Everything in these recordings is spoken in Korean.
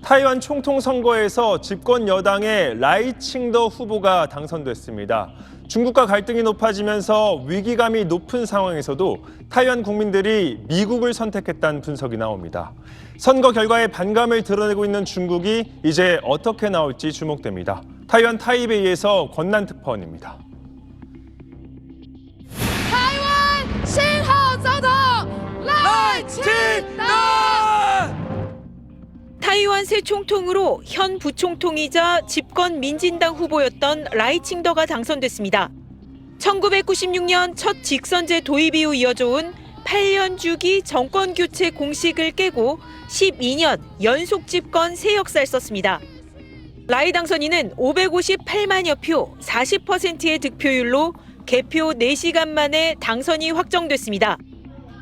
타이완 총통 선거에서 집권 여당의 라이칭더 후보가 당선됐습니다. 중국과 갈등이 높아지면서 위기감이 높은 상황에서도 타이완 국민들이 미국을 선택했다는 분석이 나옵니다. 선거 결과에 반감을 드러내고 있는 중국이 이제 어떻게 나올지 주목됩니다. 타이완 타이베이에서 권난 특파원입니다. 타이완 신호总统 赖清德 타이완 새 총통으로 현 부총통이자 집권 민진당 후보였던 라이칭더가 당선됐습니다. 1996년 첫 직선제 도입 이후 이어져 온 8년 주기 정권 교체 공식을 깨고 12년 연속 집권 새 역사를 썼습니다. 라이 당선인은 558만여 표, 40%의 득표율로 개표 4시간 만에 당선이 확정됐습니다.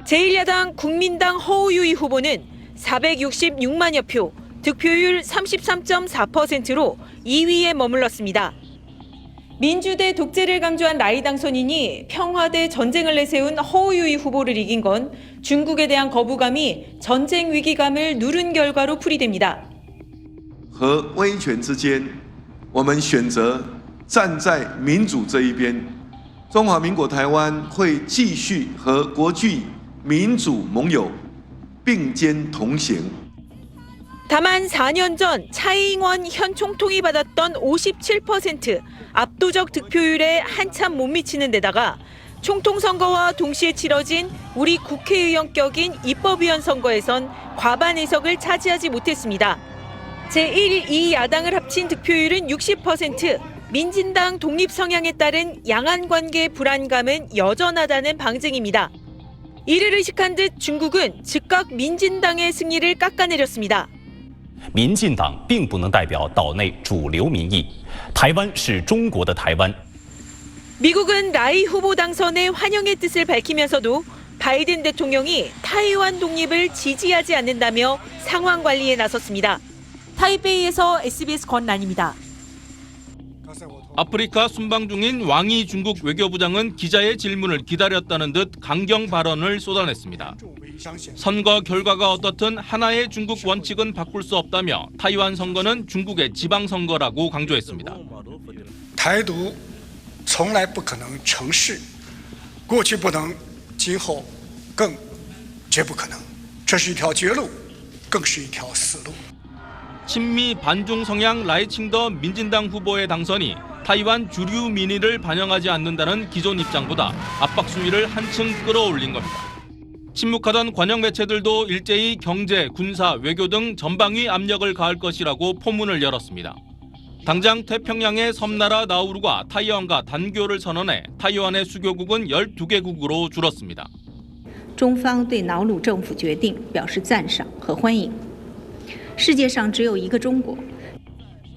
제1야당 국민당 허우유이 후보는 466만여 표, 득표율 33.4%로 2위에 머물렀습니다. 민주대 독재를 강조한 라이 당선인이 평화대 전쟁을 내세운 허우유이 후보를 이긴 건 중국에 대한 거부감이 전쟁 위기감을 누른 결과로 풀이됩니다. 和威权之间，我们选择站在民主这一边。中华民国台湾会继续和国际民主盟友并肩同行。 다만 4년 전 차이잉원 현 총통이 받았던 57% 압도적 득표율에 한참 못 미치는 데다가 총통 선거와 동시에 치러진 우리 국회의원격인 입법위원 선거에선 과반 의석을 차지하지 못했습니다. 제1, 2 야당을 합친 득표율은 60%, 민진당 독립 성향에 따른 양안 관계 불안감은 여전하다는 방증입니다. 이를 의식한 듯 중국은 즉각 민진당의 승리를 깎아내렸습니다. 民进党并不能代表岛内主流民意，台湾是中国的台湾。 미국은 라이 후보 당선에 환영의 뜻을 밝히면서도 바이든 대통령이 타이완 독립을 지지하지 않는다며 상황 관리에 나섰습니다. 타이베이에서 SBS 권란입니다. 아프리카 순방 중인 왕이 중국 외교부장은 기자의 질문을 기다렸다는 듯 강경 발언을 쏟아냈습니다. 선거 결과가 어떻든 하나의 중국 원칙은 바꿀 수 없다며 타이완 선거는 중국의 지방선거라고 강조했습니다. 台独从来不可能成事，过去不能，今后更绝不可能。这是一条绝路，更是一条死路。 친미 반중 성향 라이칭더 민진당 후보의 당선이 타이완 주류 민의를 반영하지 않는다는 기존 입장보다 압박 수위를 한층 끌어올린 겁니다. 침묵하던 관영 매체들도 일제히 경제, 군사, 외교 등 전방위 압력을 가할 것이라고 포문을 열었습니다. 당장 태평양의 섬나라 나우루가 타이완과 단교를 선언해 타이완의 수교국은 12개국으로 줄었습니다. 中方对瑙鲁政府决定表示赞赏和欢迎。世界上只有一个中国。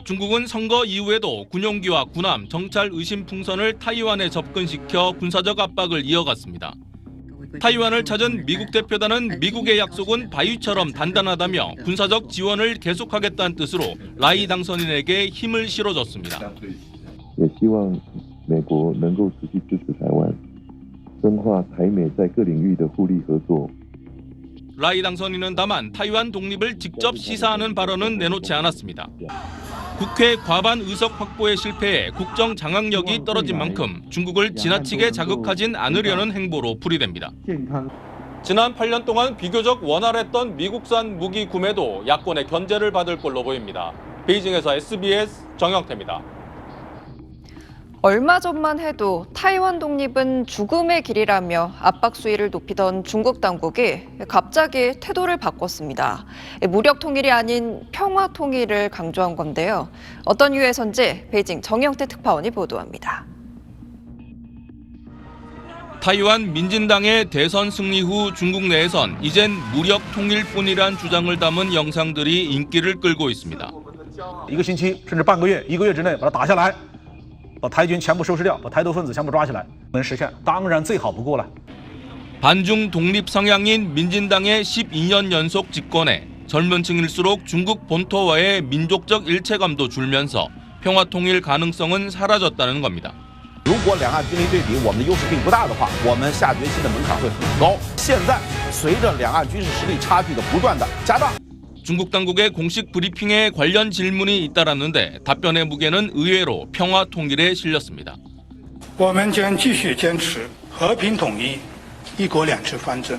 중국은 선거 이후에도 군용기와 군함, 정찰 의심 풍선을 타이완에 접근시켜 군사적 압박을 이어갔습니다. 타이완을 찾은 미국 대표단은 미국의 약속은 바위처럼 단단하다며 군사적 지원을 계속하겠다는 뜻으로 라이 당선인에게 힘을 실어줬습니다. 也希望美国能够持续支持台湾，深化台美在各领域的互利合作。 라이 당선인은 다만 타이완 독립을 직접 시사하는 발언은 내놓지 않았습니다. 국회 과반 의석 확보에 실패해 국정 장악력이 떨어진 만큼 중국을 지나치게 자극하진 않으려는 행보로 풀이됩니다. 지난 8년 동안 비교적 원활했던 미국산 무기 구매도 야권의 견제를 받을 걸로 보입니다. 베이징에서 SBS 정영태입니다. 얼마 전만 해도 타이완 독립은 죽음의 길이라며 압박 수위를 높이던 중국 당국이 갑자기 태도를 바꿨습니다. 무력 통일이 아닌 평화 통일을 강조한 건데요. 어떤 이유에선지 베이징 정영태 특파원이 보도합니다. 타이완 민진당의 대선 승리 후 중국 내에선 이젠 무력 통일뿐이란 주장을 담은 영상들이 인기를 끌고 있습니다. 1个星期甚至半个月、1个月之内把它打下来。 把台军全部收拾掉，把台独分子全部抓起来，能实现当然最好不过了。 반중 독립 성향인 민진당의 12년 연속 집권에 젊은 층일수록 중국 본토와의 민족적 일체감도 줄면서 평화 통일 가능성은 사라졌다는 겁니다. 如果两岸军力对比，我们的优势并不大的话，我们下决心的门槛会很高。现在随着两岸军事实力差距的不断的加大， 중국 당국의 공식 브리핑에 관련 질문이 잇따랐는데 답변의 무게는 의외로 평화 통일에 실렸습니다. 我们将继续坚持和平统一、一国两制方针，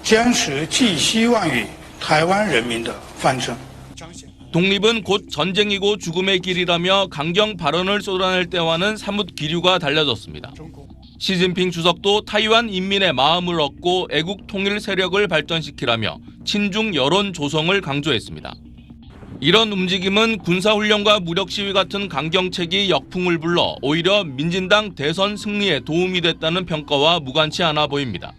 坚持寄希望于台湾人民的方针。 독립은 곧 전쟁이고 죽음의 길이라며 강경 발언을 쏟아낼 때와는 사뭇 기류가 달라졌습니다. 시진핑 주석도 타이완 인민의 마음을 얻고 애국 통일 세력을 발전시키라며 친중 여론 조성을 강조했습니다. 이런 움직임은 군사훈련과 무력 시위 같은 강경책이 역풍을 불러 오히려 민진당 대선 승리에 도움이 됐다는 평가와 무관치 않아 보입니다.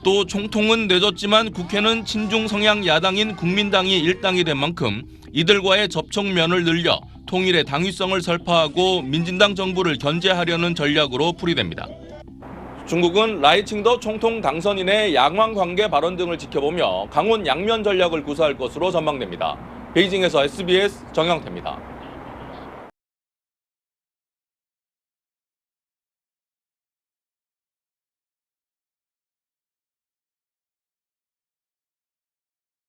또 총통은 내줬지만 국회는 친중 성향 야당인 국민당이 일당이 된 만큼 이들과의 접촉면을 늘려 통일의 당위성을 설파하고 민진당 정부를 견제하려는 전략으로 풀이됩니다. 중국은 라이칭더 총통 당선인의 양왕 관계 발언 등을 지켜보며 강원 양면 전략을 구사할 것으로 전망됩니다. 베이징에서 SBS 정영태입니다.